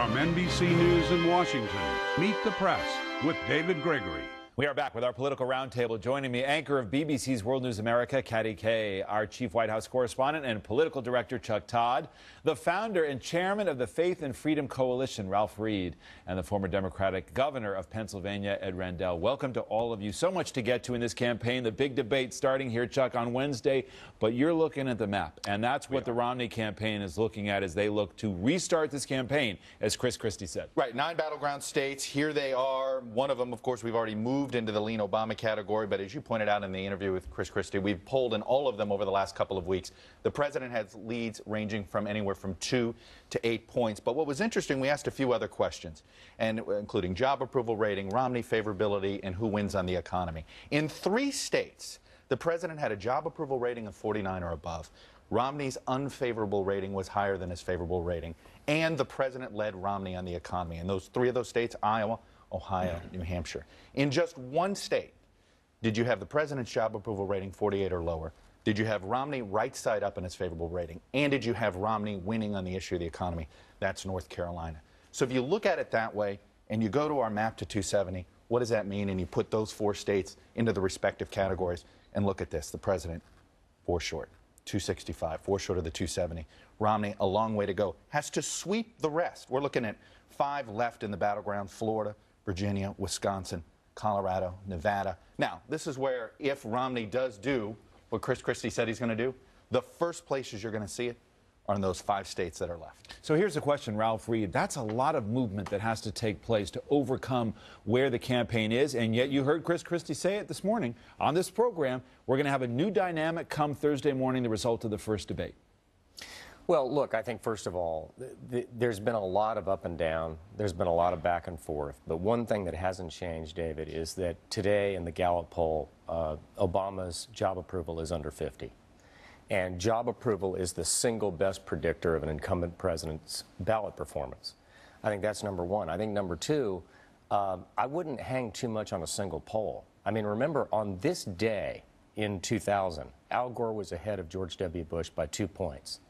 From NBC News in Washington, Meet the Press with David Gregory. We are back with our political roundtable. Joining me, anchor of BBC's World News America, Katty Kay, our chief White House correspondent and political director, Chuck Todd, the founder and chairman of the Faith and Freedom Coalition, Ralph Reed, and the former Democratic governor of Pennsylvania, Ed Rendell. Welcome to all of you. So much to get to in this campaign. The big debate starting here, Chuck, on Wednesday. But you're looking at the map, and that's what the Romney campaign is looking at as they look to restart this campaign, as Chris Christie said. Right, 9 battleground states. Here they are. One of them, of course, we've already moved into the lean Obama category, but as you pointed out in the interview with Chris Christie, we've polled in all of them over the last couple of weeks. The president has leads ranging from anywhere from 2 to 8 points. But what was interesting, we asked a few other questions, and including job approval rating, Romney favorability, and who wins on the economy. In 3 states, the president had a job approval rating of 49 or above. Romney's unfavorable rating was higher than his favorable rating, and the president led Romney on the economy. In those 3 of those states, Iowa, Ohio, New Hampshire. In just 1 state, did you have the president's job approval rating 48 or lower? Did you have Romney right side up in his favorable rating? And did you have Romney winning on the issue of the economy? That's North Carolina. So if you look at it that way and you go to our map to 270, what does that mean? And you put those 4 states into the respective categories and look at this. The president, 4 short, 265, 4 short of the 270. Romney, a long way to go, has to sweep the rest. We're looking at 5 left in the battleground: Florida, Virginia, Wisconsin, Colorado, Nevada. Now, this is where if Romney does do what Chris Christie said he's going to do, the first places you're going to see it are in those 5 states that are left. So here's the question, Ralph Reed. That's a lot of movement that has to take place to overcome where the campaign is, and yet you heard Chris Christie say it this morning on this program. We're going to have a new dynamic come Thursday morning, the result of the first debate. Well, look, I think, first of all, there's been a lot of up and down. There's been a lot of back and forth. But one thing that hasn't changed, David, is that today in the Gallup poll, Obama's job approval is under 50. And job approval is the single best predictor of an incumbent president's ballot performance. I think that's number one. I think number two, I wouldn't hang too much on a single poll. I mean, remember, on this day in 2000, Al Gore was ahead of George W. Bush by 2 points.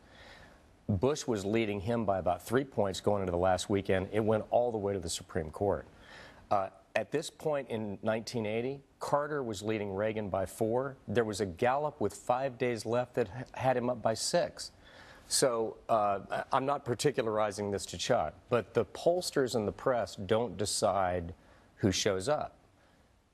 Bush was leading him by about 3 points going into the last weekend. It went all the way to the Supreme Court. At this point in 1980, Carter was leading Reagan by 4. There was a Gallup with 5 days left that had him up by 6. So I'm not particularizing this to Chuck, but the pollsters and the press don't decide who shows up.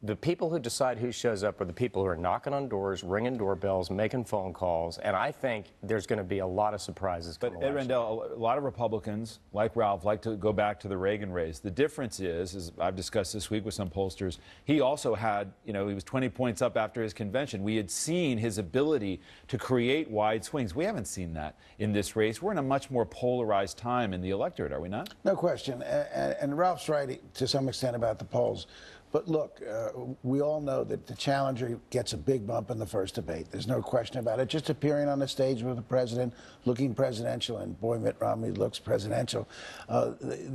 The people who decide who shows up are the people who are knocking on doors, ringing doorbells, making phone calls, and I think there's going to be a lot of surprises. But Ed Rendell, a lot of Republicans, like Ralph, like to go back to the Reagan race. The difference is, as I've discussed this week with some pollsters, he also had, he was 20 points up after his convention. We had seen his ability to create wide swings. We haven't seen that in this race. We're in a much more polarized time in the electorate, are we not? No question. And Ralph's right to some extent about the polls. But look, we all know that the challenger gets a big bump in the first debate. There's no question about it. Just appearing on the stage with the president, looking presidential, and boy, Mitt Romney looks presidential.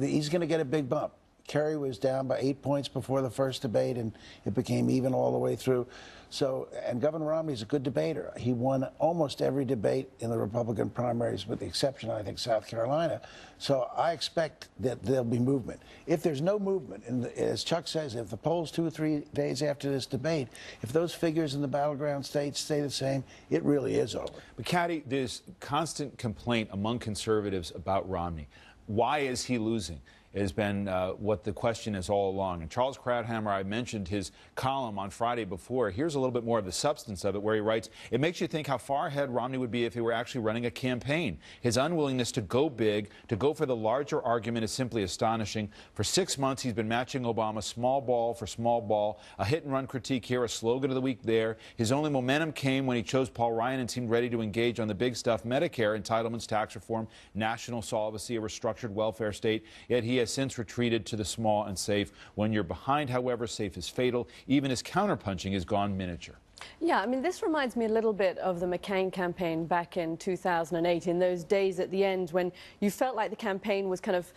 He's going to get a big bump. Kerry was down by 8 points before the first debate, and it became even all the way through. So, and Governor Romney's a good debater. He won almost every debate in the Republican primaries, with the exception, I think, South Carolina. So I expect that there'll be movement. If there's no movement, and as Chuck says, if the polls 2 or 3 days after this debate, if those figures in the battleground states stay the same, it really is over. But, Katty, there's constant complaint among conservatives about Romney. Why is he losing? Has been what the question is all along. And Charles Krauthammer, I mentioned his column on Friday before. Here's a little bit more of the substance of it, where he writes, it makes you think how far ahead Romney would be if he were actually running a campaign. His unwillingness to go big, to go for the larger argument, is simply astonishing. For 6 months, he's been matching Obama small ball for small ball, a hit-and-run critique here, a slogan of the week there. His only momentum came when he chose Paul Ryan and seemed ready to engage on the big stuff: Medicare, entitlements, tax reform, national solvency, a restructured welfare state. Yet he has since retreated to the small and safe. When you're behind, however, safe is fatal. Even his counterpunching has gone miniature. Yeah, I mean, this reminds me a little bit of the McCain campaign back in 2008, in those days at the end when you felt like the campaign was kind of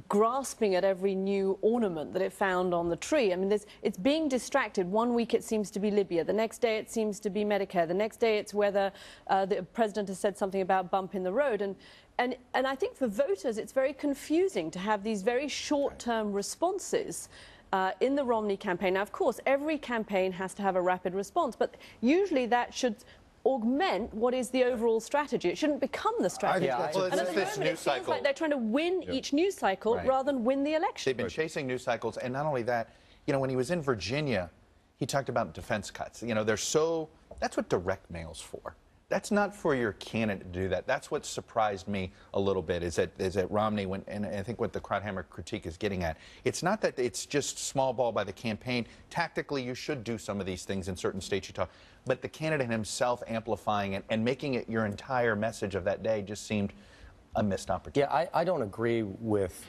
grasping at every new ornament that it found on the tree. I mean, it's being distracted. One week it seems to be Libya, the next day it seems to be Medicare, the next day it's whether the president has said something about bump in the road. And I think for voters it's very confusing to have these very short-term responses in the Romney campaign. Now, of course, every campaign has to have a rapid response, but usually that should augment what is the overall strategy. It shouldn't become the strategy. Well, and at the this moment, news it cycle. feels like they're trying to win each news cycle rather than win the election. They've been chasing news cycles, and not only that, you know, when he was in Virginia, he talked about defense cuts. You know, that's what direct mail's for. That's not for your candidate to do that. That's what surprised me a little bit is that Romney, and I think what the Krauthammer critique is getting at, it's not that it's just small ball by the campaign. Tactically, you should do some of these things in certain states you talk, but the candidate himself amplifying it and making it your entire message of that day just seemed a missed opportunity. Yeah, I don't agree with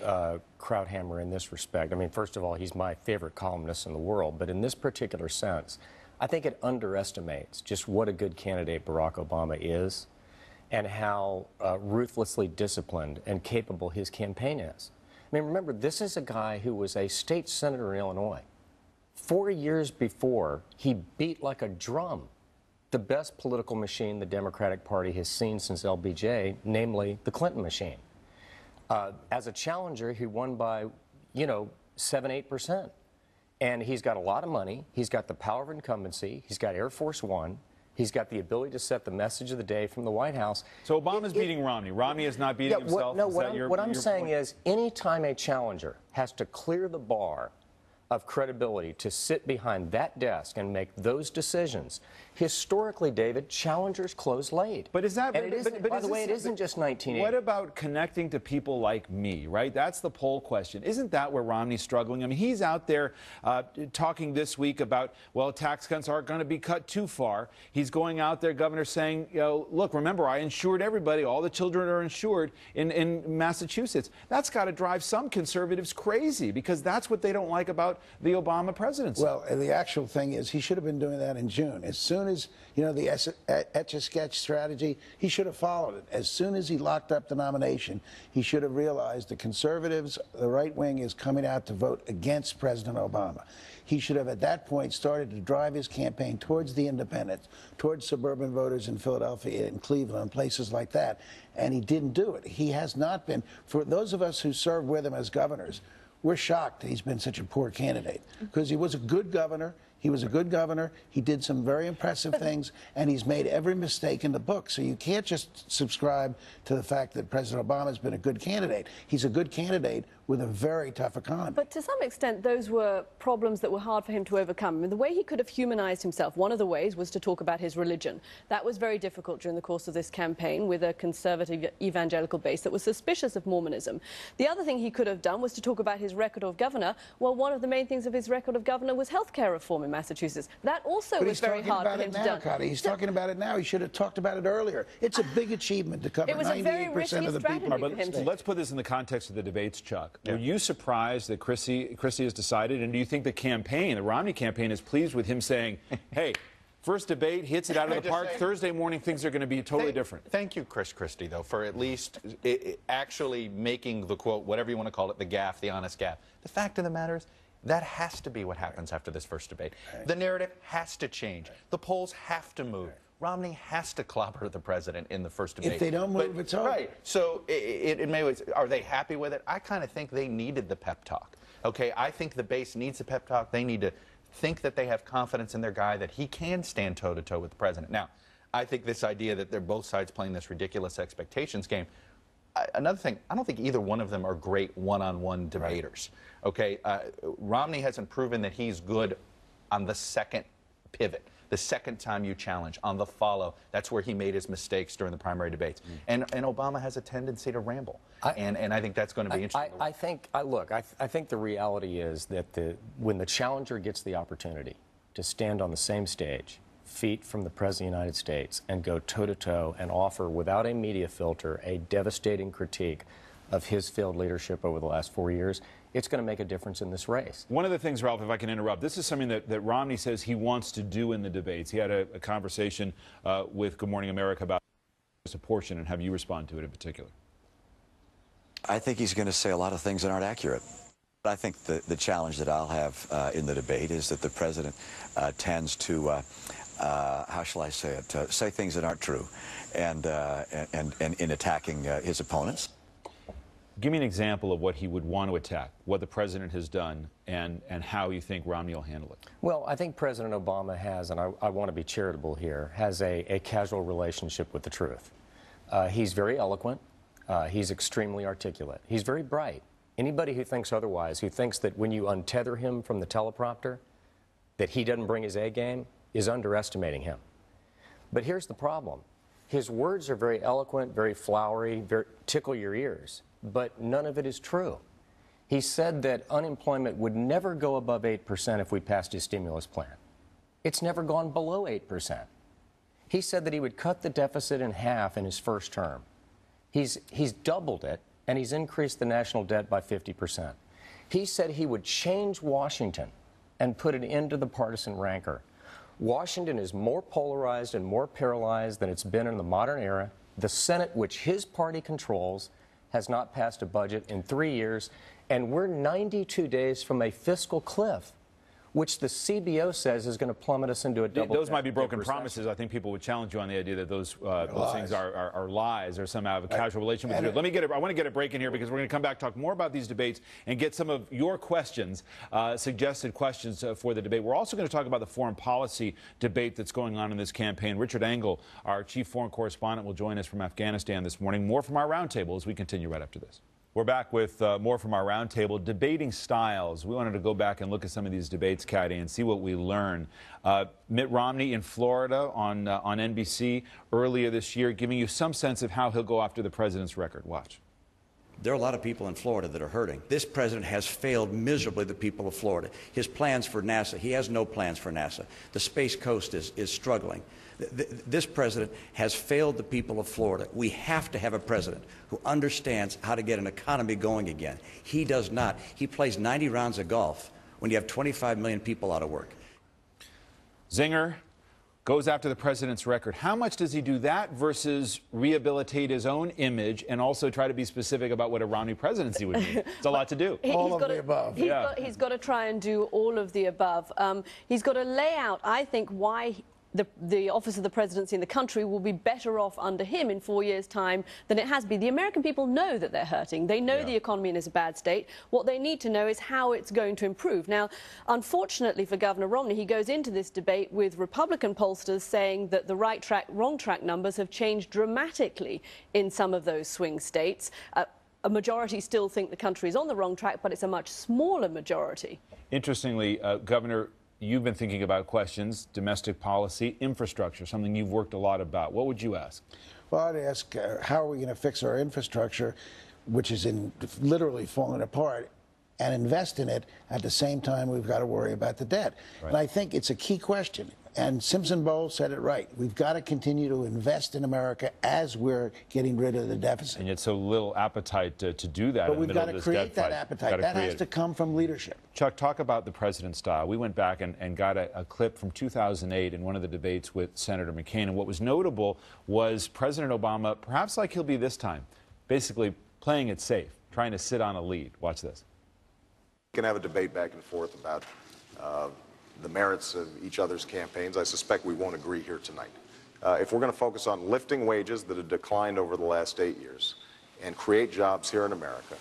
Krauthammer in this respect. I mean, first of all, he's my favorite columnist in the world, but in this particular sense, I think it underestimates just what a good candidate Barack Obama is and how ruthlessly disciplined and capable his campaign is. I mean, remember, this is a guy who was a state senator in Illinois. 4 years before, he beat like a drum the best political machine the Democratic Party has seen since LBJ, namely the Clinton machine. As a challenger, he won by, 7-8%. And he's got a lot of money. He's got the power of incumbency. He's got Air Force One. He's got the ability to set the message of the day from the White House. So Obama's beating Romney. Romney is not beating himself. What I'm saying is, any time a challenger has to clear the bar of credibility to sit behind that desk and make those decisions, historically, David, challengers close late. But is that? And it isn't, by the way, it isn't just 1980. What about connecting to people like me, right? That's the poll question. Isn't that where Romney's struggling? I mean, he's out there talking this week about, well, tax cuts aren't going to be cut too far. He's going out there, Governor, saying, look, remember, I insured everybody. All the children are insured in Massachusetts. That's got to drive some conservatives crazy because that's what they don't like about the Obama presidency. Well, the actual thing is he should have been doing that in June. As soon as, the Etch-a-Sketch strategy, he should have followed it. As soon as he locked up the nomination, he should have realized the conservatives, the right wing, is coming out to vote against President Obama. He should have, at that point, started to drive his campaign towards the independents, towards suburban voters in Philadelphia and Cleveland and places like that. And he didn't do it. He has not been. For those of us who served with him as governors, we're shocked he's been such a poor candidate because he was a good governor. He was a good governor. He did some very impressive things, and he's made every mistake in the book. So you can't just subscribe to the fact that President Obama's been a good candidate. He's a good candidate with a very tough economy. But to some extent, those were problems that were hard for him to overcome. I mean, the way he could have humanized himself, one of the ways was to talk about his religion. That was very difficult during the course of this campaign with a conservative evangelical base that was suspicious of Mormonism. The other thing he could have done was to talk about his record of governor. Well, one of the main things of his record of governor was health care reform in Massachusetts. That also was very hard for him to do. He's talking about it now. He should have talked about it earlier. It's a big achievement to cover 98% of the people. But let's put this in the context of the debates, Chuck. Were you surprised that Christie has decided, and do you think the Romney campaign, is pleased with him saying, hey, first debate, hits it out of the park, Thursday morning things are going to be totally different? Thank you, Chris Christie, though, for at least actually making the quote, whatever you want to call it, the gaffe, the honest gaffe. The fact of the matter is, that has to be what happens after this first debate. The narrative has to change. The polls have to move. Romney has to clobber the president in the first debate. If they don't move, it's over. Right. So in many ways, are they happy with it? I kind of think they needed the pep talk. Okay, I think the base needs a pep talk. They need to think that they have confidence in their guy, that he can stand toe-to-toe with the president. Now, I think this idea that they're both sides playing this ridiculous expectations game, another thing, I don't think either one of them are great one-on-one debaters. Right. Okay, Romney hasn't proven that he's good on the second pivot, the second time you challenge, on the follow. That's where he made his mistakes during the primary debates. And Obama has a tendency to ramble. And I think that's going to be interesting. I think the reality is that when the challenger gets the opportunity to stand on the same stage, feet from the President of the United States, and go toe-to-toe and offer, without a media filter, a devastating critique of his failed leadership over the last 4 years, it's going to make a difference in this race. One of the things, Ralph, if I can interrupt, this is something that Romney says he wants to do in the debates. He had a conversation with Good Morning America about this portion, and have you respond to it in particular? I think he's going to say a lot of things that aren't accurate. I think the challenge that I'll have in the debate is that the president tends to, how shall I say it, say things that aren't true, and in attacking his opponents. Give me an example of what he would want to attack, what the president has done, and how you think Romney will handle it. Well, I think President Obama has, and I want to be charitable here, has a casual relationship with the truth. He's very eloquent. He's extremely articulate. He's very bright. Anybody who thinks otherwise, who thinks that when you untether him from the teleprompter, that he doesn't bring his A game, is underestimating him. But here's the problem. His words are very eloquent, very flowery, tickle your ears, but none of it is true. He said that unemployment would never go above 8% if we passed his stimulus plan. It's never gone below 8%. He said that he would cut the deficit in half in his first term. He's doubled it, and he's increased the national debt by 50%. He said he would change Washington and put an end to the partisan rancor. Washington is more polarized and more paralyzed than it's been in the modern era. The Senate, which his party controls, has not passed a budget in 3 years, and we're 92 days from a fiscal cliff, which the CBO says is going to plummet us into a double. Those might be broken promises. I think people would challenge you on the idea that those things are lies or somehow have a casual relation with you. Let me I want to get a break in here because we're going to come back, talk more about these debates, and get some of your questions, suggested questions for the debate. We're also going to talk about the foreign policy debate that's going on in this campaign. Richard Engel, our chief foreign correspondent, will join us from Afghanistan this morning. More from our roundtable as we continue right after this. We're back with more from our roundtable, debating styles. We wanted to go back and look at some of these debates, Caddy, and see what we learn. Mitt Romney in Florida on NBC earlier this year, giving you some sense of how he'll go after the president's record. Watch. There are a lot of people in Florida that are hurting. This president has failed miserably the people of Florida. His plans for NASA, he has no plans for NASA. The Space Coast is struggling. This president has failed the people of Florida. We have to have a president who understands how to get an economy going again. He does not. He plays 90 rounds of golf when you have 25 million people out of work. Zinger goes after the president's record. How much does he do that versus rehabilitate his own image and also try to be specific about what a Romney presidency would be? It's a lot to do. All of the above. He's got to try and do all of the above. He's got to lay out, I think, why the office of the presidency in the country will be better off under him in 4 years' time than it has been. The American people know that they're hurting. They know the economy is a bad state. What they need to know is how it's going to improve. Now, unfortunately for Governor Romney, he goes into this debate with Republican pollsters saying that the right track, wrong track numbers have changed dramatically in some of those swing states. A majority still think the country is on the wrong track, but it's a much smaller majority. Interestingly, Governor, you've been thinking about questions, domestic policy, infrastructure, something you've worked a lot about. What would you ask? Well, I'd ask, how are we going to fix our infrastructure, which is literally falling apart, and invest in it at the same time we've got to worry about the debt? Right. And I think it's a key question. And Simpson Bowles said it right. We've got to continue to invest in America as we're getting rid of the deficit. And yet so little appetite to do that. But we've got to create that appetite. That has to come from leadership. Chuck, talk about the president's style. We went back and got a clip from 2008 in one of the debates with Senator McCain. And what was notable was President Obama, perhaps like he'll be this time, basically playing it safe, trying to sit on a lead. Watch this. We can have a debate back and forth about the merits of each other's campaigns. I suspect we won't agree here tonight. If we're going to focus on lifting wages that have declined over the last 8 years and create jobs here in America,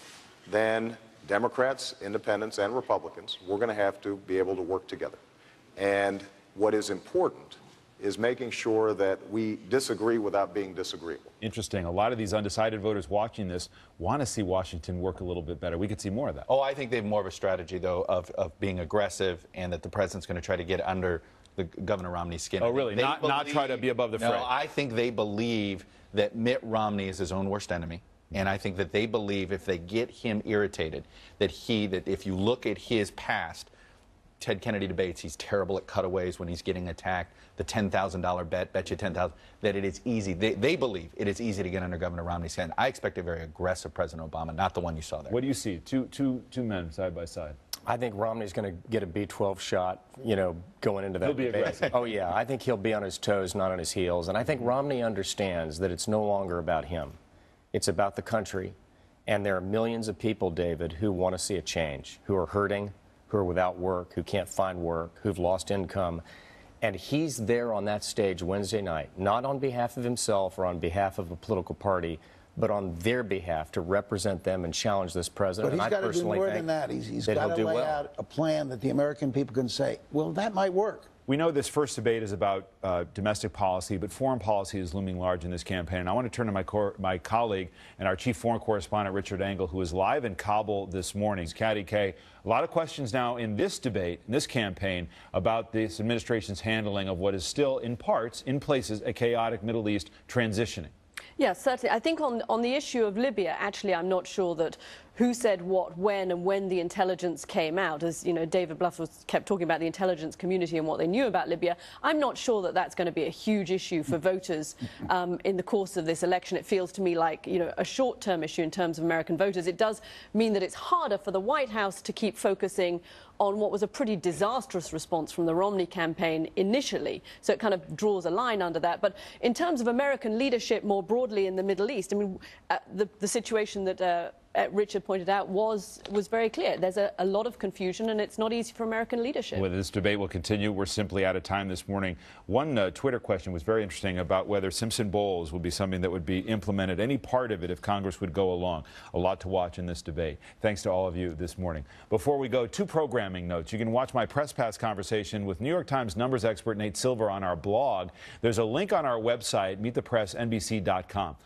then Democrats, independents, and Republicans, we're going to have to be able to work together. And what is important is making sure that we disagree without being disagreeable. Interesting. A lot of these undecided voters watching this want to see Washington work a little bit better. We could see more of that. Oh, I think they have more of a strategy, though, of being aggressive and that the president's going to try to get under the Governor Romney's skin. Oh, really? Not try to be above the fray? No, I think they believe that Mitt Romney is his own worst enemy. And I think that they believe if they get him irritated, that if you look at his past, Ted Kennedy debates, he's terrible at cutaways when he's getting attacked. The $10,000 bet you 10,000, that it is easy. They believe it is easy to get under Governor Romney's skin. I expect a very aggressive President Obama, not the one you saw there. What do you see? Two men side by side. I think Romney's going to get a B-12 shot, going into that He'll be debate. aggressive. Oh, yeah. I think he'll be on his toes, not on his heels. And I think Romney understands that it's no longer about him. It's about the country. And there are millions of people, David, who want to see a change, who are hurting, who are without work, who can't find work, who've lost income. And he's there on that stage Wednesday night, not on behalf of himself or on behalf of a political party, but on their behalf to represent them and challenge this president. But he's got to do more than that. He's got to lay out a plan that the American people can say, well, that might work. We know this first debate is about domestic policy, but foreign policy is looming large in this campaign. And I want to turn to my colleague and our chief foreign correspondent, Richard Engel, who is live in Kabul this morning. Caddy K, a lot of questions now in this debate, in this campaign, about this administration's handling of what is still, in parts, in places, a chaotic Middle East transitioning. Yes, certainly. I think on the issue of Libya, actually, I'm not sure that who said what, when, and when the intelligence came out. As David Bluff kept talking about the intelligence community and what they knew about Libya. I'm not sure that that's going to be a huge issue for voters in the course of this election. It feels to me like a short-term issue in terms of American voters. It does mean that it's harder for the White House to keep focusing on what was a pretty disastrous response from the Romney campaign initially. So it kind of draws a line under that. But in terms of American leadership more broadly in the Middle East, I mean, the situation that Richard pointed out was very clear. There's a lot of confusion, and it's not easy for American leadership. Well, this debate will continue. We're simply out of time this morning. One Twitter question was very interesting about whether Simpson Bowles would be something that would be implemented, any part of it, if Congress would go along. A lot to watch in this debate. Thanks to all of you this morning. Before we go, two programming notes. You can watch my press pass conversation with New York Times numbers expert Nate Silver on our blog. There's a link on our website, meetthepressnbc.com.